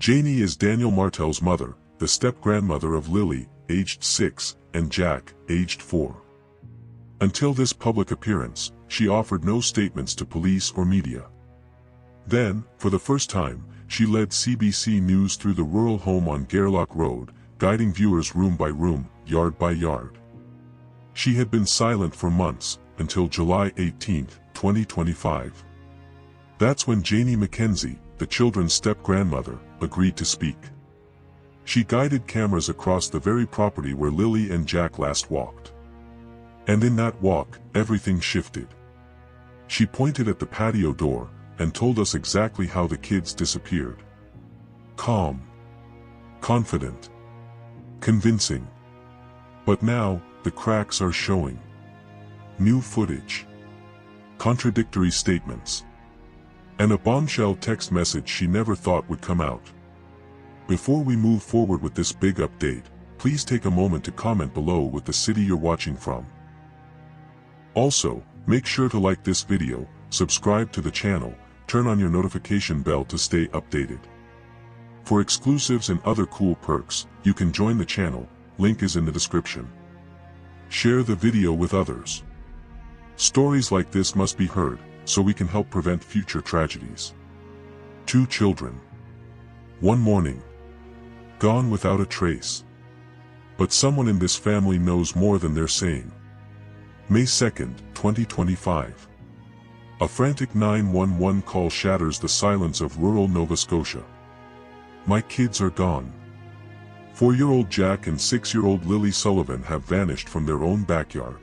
Janie is Daniel Martel's mother, the step-grandmother of Lilly, aged 6, and Jack, aged 4. Until this public appearance, she offered no statements to police or media. Then, for the first time, she led CBC News through the rural home on Gairloch Road, guiding viewers room by room, yard by yard. She had been silent for months, until July 18, 2025. That's when Janie Mackenzie, the children's step-grandmother, agreed to speak. She guided cameras across the very property where Lilly and Jack last walked. And in that walk, everything shifted. She pointed at the patio door, and told us exactly how the kids disappeared. Calm. Confident. Convincing. But now, the cracks are showing. New footage. Contradictory statements. And a bombshell text message she never thought would come out. Before we move forward with this big update, please take a moment to comment below with the city you're watching from. Also, make sure to like this video, subscribe to the channel, turn on your notification bell to stay updated. For exclusives and other cool perks, you can join the channel, link is in the description. Share the video with others. Stories like this must be heard, so we can help prevent future tragedies. 2 children. One morning. Gone without a trace. But someone in this family knows more than they're saying. May 2nd, 2025. A frantic 911 call shatters the silence of rural Nova Scotia. My kids are gone. 4-year-old Jack and 6-year-old Lilly Sullivan have vanished from their own backyard.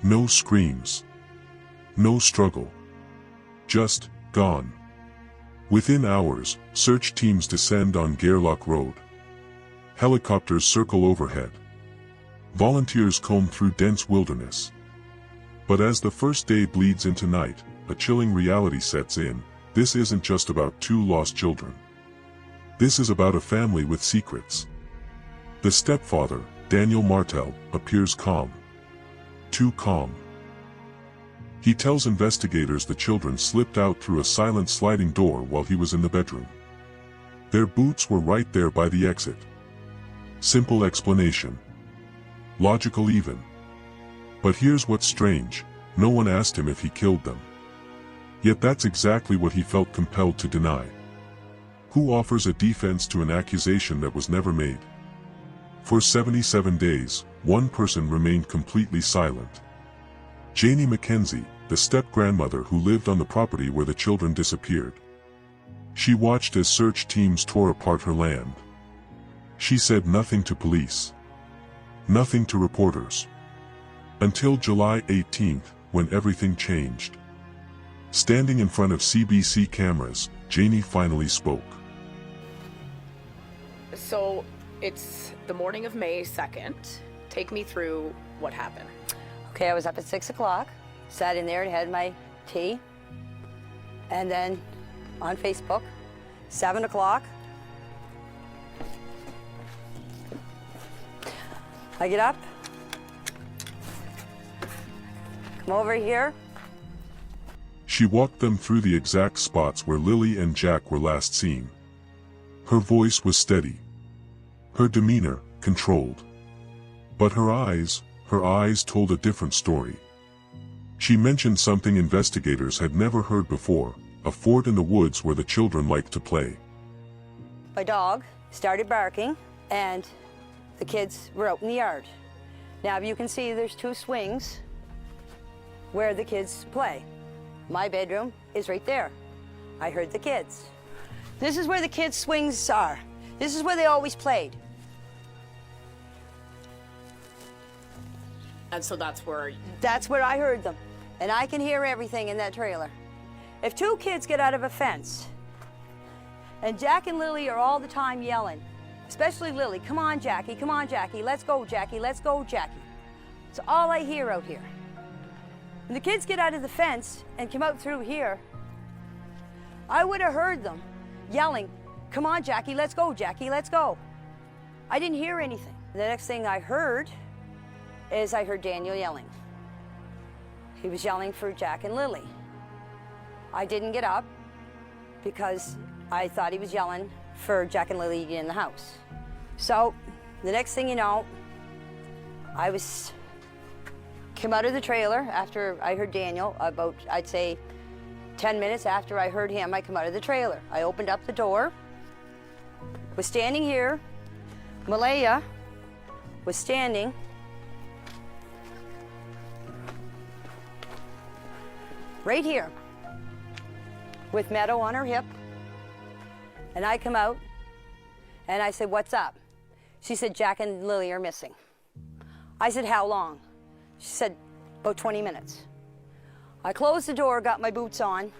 No screams. No struggle. Just, gone. Within hours, search teams descend on Gairloch Road. Helicopters circle overhead. Volunteers comb through dense wilderness. But as the first day bleeds into night, a chilling reality sets in. This isn't just about 2 lost children. This is about a family with secrets. The stepfather, Daniel Martel, appears calm. Too calm. He tells investigators the children slipped out through a silent sliding door while he was in the bedroom. Their boots were right there by the exit. Simple explanation. Logical even. But here's what's strange, no one asked him if he killed them. Yet that's exactly what he felt compelled to deny. Who offers a defense to an accusation that was never made? For 77 days, one person remained completely silent. Janie Mackenzie, the step-grandmother who lived on the property where the children disappeared. She watched as search teams tore apart her land. She said nothing to police. Nothing to reporters. Until July 18th, when everything changed. Standing in front of CBC cameras, Janie finally spoke. So, it's the morning of May 2nd. Take me through what happened. Okay, I was up at 6 o'clock, sat in there and had my tea. And then on Facebook, 7 o'clock, I get up, come over here. She walked them through the exact spots where Lilly and Jack were last seen. Her voice was steady. Her demeanor, controlled. But her eyes told a different story. She mentioned something investigators had never heard before, a fort in the woods where the children liked to play. My dog started barking, and the kids were out in the yard. Now, you can see there's 2 swings where the kids play. My bedroom is right there. I heard the kids. This is where the kids' swings are. This is where they always played. And so that's where I heard them. And I can hear everything in that trailer. If 2 kids get out of a fence, and Jack and Lilly are all the time yelling, especially Lilly, come on, Jackie, let's go, Jackie, let's go, Jackie. It's all I hear out here. When the kids get out of the fence and come out through here, I would have heard them yelling, come on, Jackie, let's go, Jackie, let's go. I didn't hear anything. The next thing I heard is I heard Daniel yelling. He was yelling for Jack and Lilly. I didn't get up because I thought he was yelling for Jack and Lily to get in the house. So the next thing you know, I came out of the trailer after I heard Daniel, about, I'd say, 10 minutes after I heard him, I come out of the trailer. I opened up the door, was standing here. Malaya was standing right here with Meadow on her hip. And I come out and I said, "What's up?" She said, "Jack and Lily are missing." I said, "How long?" She said, "About 20 minutes." I closed the door, got my boots on,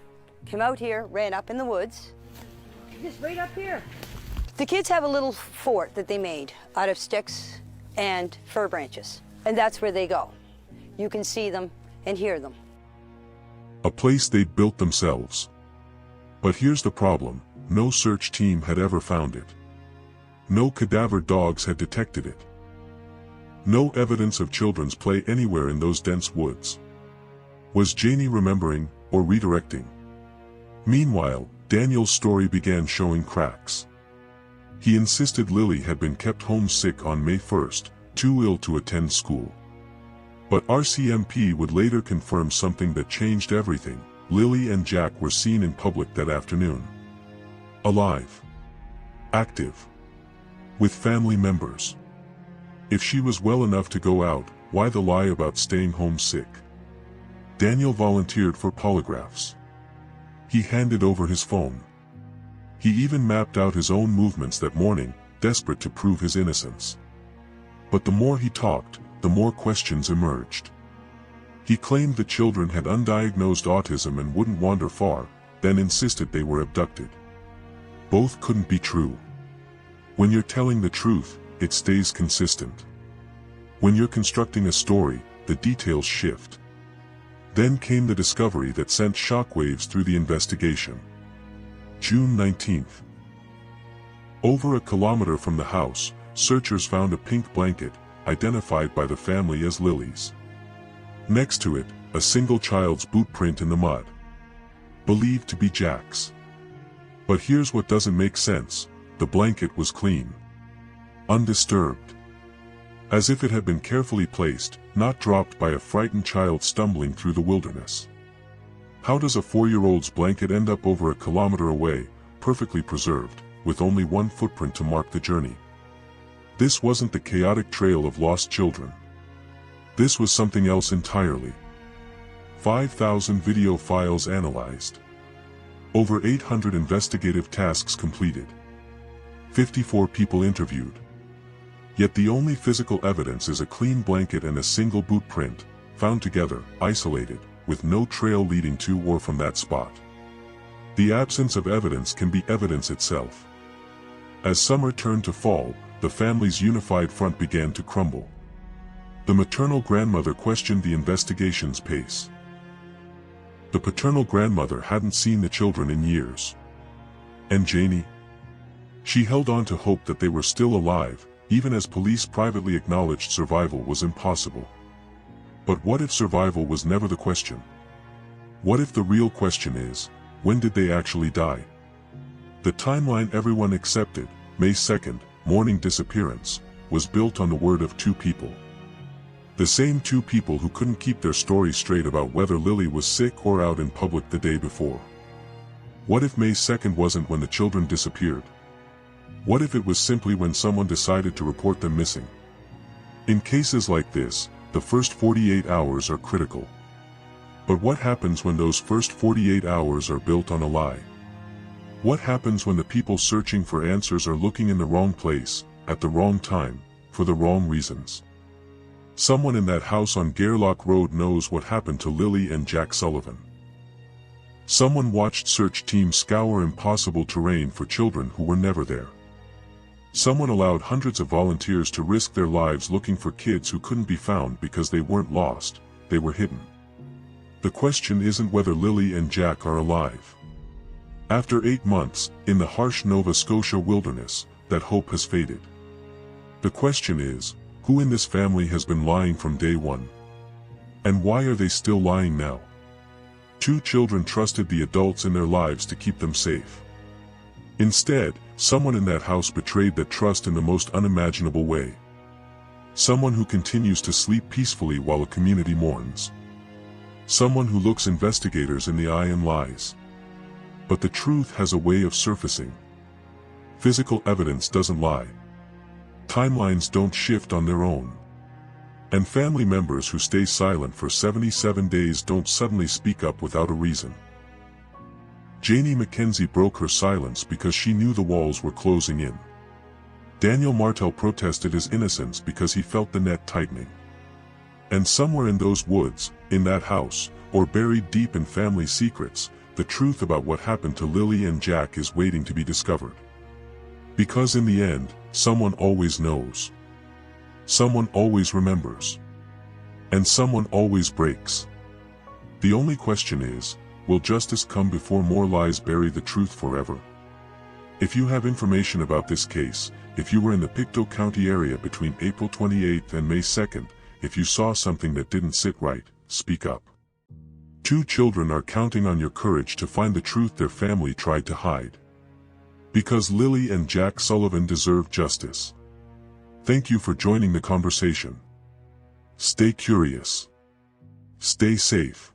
came out here, ran up in the woods. Just right up here. The kids have a little fort that they made out of sticks and fir branches, and that's where they go. You can see them and hear them. A place they'd built themselves. But here's the problem, no search team had ever found it. No cadaver dogs had detected it. No evidence of children's play anywhere in those dense woods. Was Janie remembering, or redirecting? Meanwhile, Daniel's story began showing cracks. He insisted Lily had been kept home sick on May 1st, too ill to attend school. But RCMP would later confirm something that changed everything. Lily and Jack were seen in public that afternoon. Alive. Active. With family members. If she was well enough to go out, why the lie about staying home sick? Daniel volunteered for polygraphs. He handed over his phone. He even mapped out his own movements that morning, desperate to prove his innocence. But the more he talked, the more questions emerged. He claimed the children had undiagnosed autism and wouldn't wander far, then insisted they were abducted. Both couldn't be true. When you're telling the truth, it stays consistent. When you're constructing a story, the details shift. Then came the discovery that sent shockwaves through the investigation. June 19th. Over a kilometer from the house, searchers found a pink blanket, identified by the family as Lily's. Next to it, a single child's boot print in the mud. Believed to be Jack's. But here's what doesn't make sense, the blanket was clean. Undisturbed. As if it had been carefully placed, not dropped by a frightened child stumbling through the wilderness. How does a 4-year-old's blanket end up over a kilometer away, perfectly preserved, with only one footprint to mark the journey? This wasn't the chaotic trail of lost children. This was something else entirely. 5,000 video files analyzed. Over 800 investigative tasks completed. 54 people interviewed. Yet the only physical evidence is a clean blanket and a single boot print, found together, isolated, with no trail leading to or from that spot. The absence of evidence can be evidence itself. As summer turned to fall, the family's unified front began to crumble. The maternal grandmother questioned the investigation's pace. The paternal grandmother hadn't seen the children in years. And Janie? She held on to hope that they were still alive, even as police privately acknowledged survival was impossible. But what if survival was never the question? What if the real question is, when did they actually die? The timeline everyone accepted, May 2nd, morning disappearance, was built on the word of 2 people. The same 2 people who couldn't keep their story straight about whether Lily was sick or out in public the day before. What if May 2nd wasn't when the children disappeared? What if it was simply when someone decided to report them missing? In cases like this, the first 48 hours are critical. But what happens when those first 48 hours are built on a lie? What happens when the people searching for answers are looking in the wrong place, at the wrong time, for the wrong reasons? Someone in that house on Gairloch Road knows what happened to Lily and Jack Sullivan. Someone watched search teams scour impossible terrain for children who were never there. Someone allowed hundreds of volunteers to risk their lives looking for kids who couldn't be found because they weren't lost, they were hidden. The question isn't whether Lily and Jack are alive. After 8 months, in the harsh Nova Scotia wilderness, that hope has faded. The question is, who in this family has been lying from day one? And why are they still lying now? 2 children trusted the adults in their lives to keep them safe. Instead, someone in that house betrayed that trust in the most unimaginable way. Someone who continues to sleep peacefully while a community mourns. Someone who looks investigators in the eye and lies. But the truth has a way of surfacing. Physical evidence doesn't lie. Timelines don't shift on their own. And family members who stay silent for 77 days don't suddenly speak up without a reason. Janie Mackenzie broke her silence because she knew the walls were closing in. Daniel Martel protested his innocence because he felt the net tightening. And somewhere in those woods, in that house, or buried deep in family secrets, the truth about what happened to Lilly and Jack is waiting to be discovered. Because in the end, someone always knows. Someone always remembers. And someone always breaks. The only question is, will justice come before more lies bury the truth forever? If you have information about this case, if you were in the Pictou County area between April 28th and May 2nd, if you saw something that didn't sit right, speak up. 2 children are counting on your courage to find the truth their family tried to hide. Because Lilly and Jack Sullivan deserve justice. Thank you for joining the conversation. Stay curious. Stay safe.